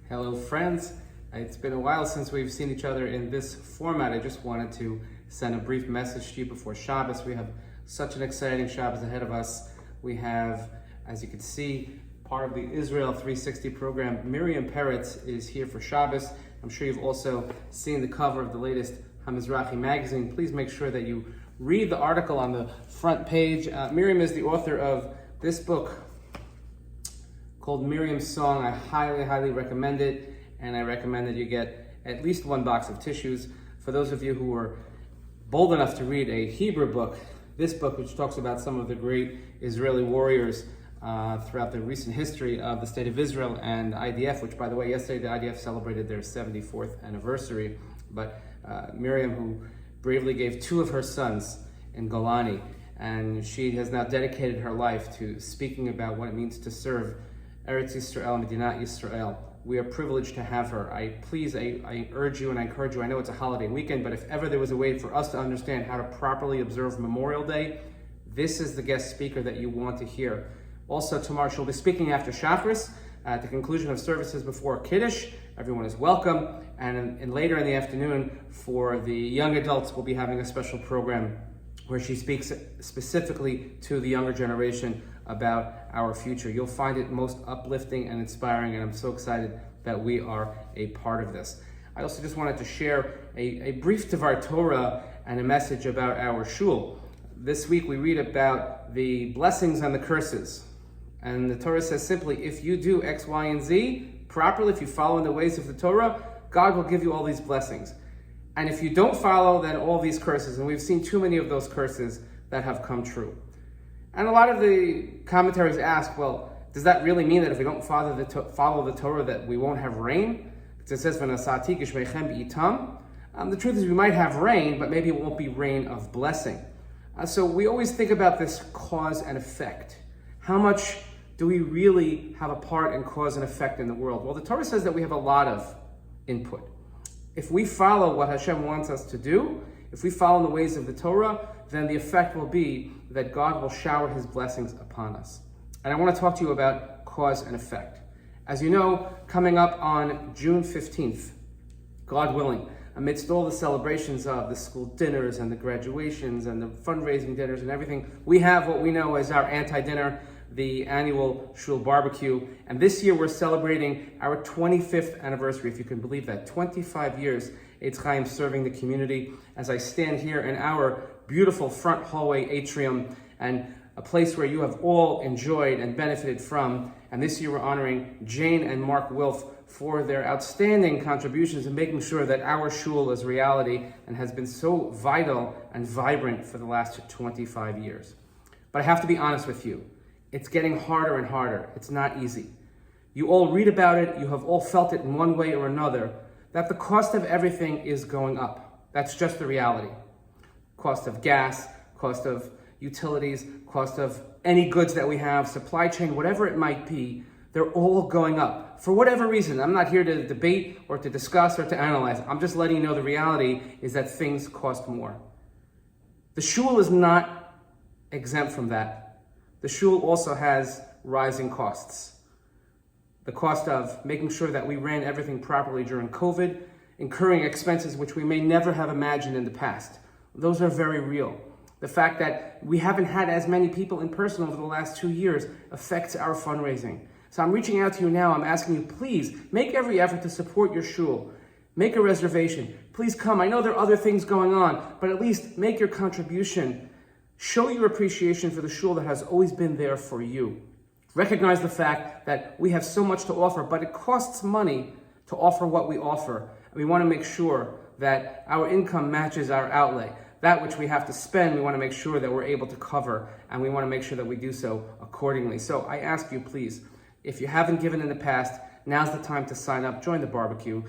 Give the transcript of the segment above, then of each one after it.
Hello friends, it's been a while since we've seen each other in this format. I just wanted to send a brief message to you before Shabbos. We have such an exciting Shabbos ahead of us. We have, as you can see, part of the Israel 360 program. Miriam Peretz is here for Shabbos. I'm sure you've also seen the cover of the latest HaMizrahi magazine. Please make sure that you read the article on the front page. Miriam is the author of this book called Miriam's Song. I highly recommend it, and I recommend that you get at least one box of tissues. For those of you who are bold enough to read a Hebrew book, this book, which talks about some of the great Israeli warriors throughout the recent history of the State of Israel and IDF, which, by the way, yesterday the IDF celebrated their 74th anniversary. But Miriam, who bravely gave two of her sons in Golani, and she has now dedicated her life to speaking about what it means to serve Eretz Yisrael, Medinat Yisrael. We are privileged to have her. I urge you and I encourage you. I know it's a holiday weekend, but if ever there was a way for us to understand how to properly observe Memorial Day, this is the guest speaker that you want to hear. Also tomorrow, she'll be speaking after Shacharis at the conclusion of services before Kiddush. Everyone is welcome. And later in the afternoon, for the young adults, we'll be having a special program where she speaks specifically to the younger generation about our future. You'll find it most uplifting and inspiring, and I'm so excited that we are a part of this. I also just wanted to share a brief Devar Torah and a message about our shul. This week we read about the blessings and the curses. And the Torah says simply, if you do X, Y, and Z properly, if you follow in the ways of the Torah, God will give you all these blessings. And if you don't follow, then all these curses, and we've seen too many of those curses that have come true. And a lot of the commentaries ask, well, does that really mean that if we don't follow the Torah that we won't have rain? Because it says, "V'nasati gishmeichem b'itam." The truth is we might have rain, but maybe it won't be rain of blessing. So we always think about this cause and effect. How much do we really have a part in cause and effect in the world? Well, the Torah says that we have a lot of input. If we follow what Hashem wants us to do, if we follow the ways of the Torah, then the effect will be that God will shower his blessings upon us. And I want to talk to you about cause and effect. As you know, coming up on June 15th, God willing, amidst all the celebrations of the school dinners and the graduations and the fundraising dinners and everything, we have what we know as our anti-dinner, the annual Shul BBQ. And this year we're celebrating our 25th anniversary, if you can believe that. 25 years Eitz Chaim serving the community. As I stand here in our beautiful front hallway atrium, and a place where you have all enjoyed and benefited from. And this year we're honoring Jane and Mark Wilf for their outstanding contributions in making sure that our shul is reality and has been so vital and vibrant for the last 25 years. But I have to be honest with you. It's getting harder and harder. It's not easy. You all read about it. You have all felt it in one way or another, that the cost of everything is going up. That's just the reality. Cost of gas, cost of utilities, cost of any goods that we have, supply chain, whatever it might be, they're all going up. For whatever reason, I'm not here to debate or to discuss or to analyze. I'm just letting you know the reality is that things cost more. The shul is not exempt from that. The shul also has rising costs. The cost of making sure that we ran everything properly during COVID, incurring expenses which we may never have imagined in the past. Those are very real. The fact that we haven't had as many people in person over the last 2 years affects our fundraising. So I'm reaching out to you now. I'm asking you, please make every effort to support your shul. Make a reservation. Please come. I know there are other things going on, but at least make your contribution. Show your appreciation for the shul that has always been there for you. Recognize the fact that we have so much to offer, but it costs money to offer what we offer. We want to make sure that our income matches our outlay. That which we have to spend, we want to make sure that we're able to cover, and we want to make sure that we do so accordingly. So I ask you, please, if you haven't given in the past, now's the time to sign up, join the barbecue,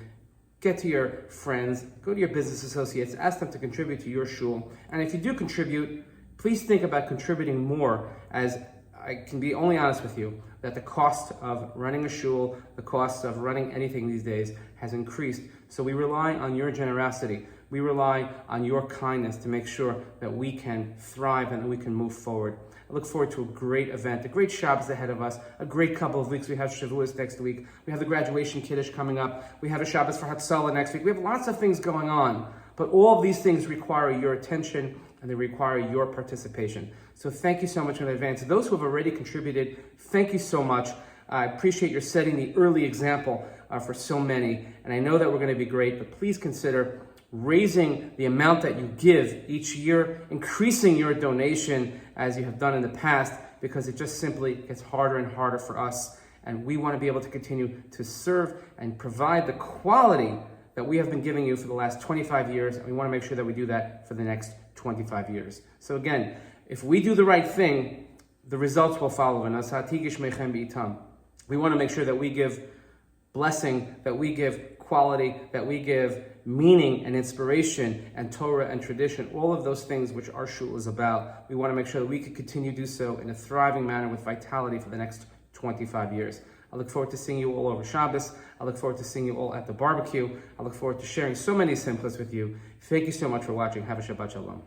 get to your friends, go to your business associates, ask them to contribute to your shul. And if you do contribute, please think about contributing more, as I can be only honest with you, that the cost of running a shul, the cost of running anything these days has increased. So we rely on your generosity. We rely on your kindness to make sure that we can thrive and that we can move forward. I look forward to a great event, a great Shabbos ahead of us, a great couple of weeks. We have Shavuos next week. We have the graduation Kiddush coming up. We have a Shabbos for Hatzalah next week. We have lots of things going on, but all of these things require your attention and they require your participation. So thank you so much in advance. Those who have already contributed, thank you so much. I appreciate your setting the early example for so many, and I know that we're going to be great, but please consider raising the amount that you give each year, increasing your donation as you have done in the past, because it just simply gets harder and harder for us, and we want to be able to continue to serve and provide the quality that we have been giving you for the last 25 years, and we want to make sure that we do that for the next 25 years. So again, if we do the right thing, the results will follow. We want to make sure that we give blessing, that we give quality, that we give meaning and inspiration and Torah and tradition, all of those things which our shul is about. We want to make sure that we can continue to do so in a thriving manner with vitality for the next 25 years. I look forward to seeing you all over Shabbos. I look forward to seeing you all at the barbecue. I look forward to sharing so many simchas with you. Thank you so much for watching. Have a Shabbat Shalom.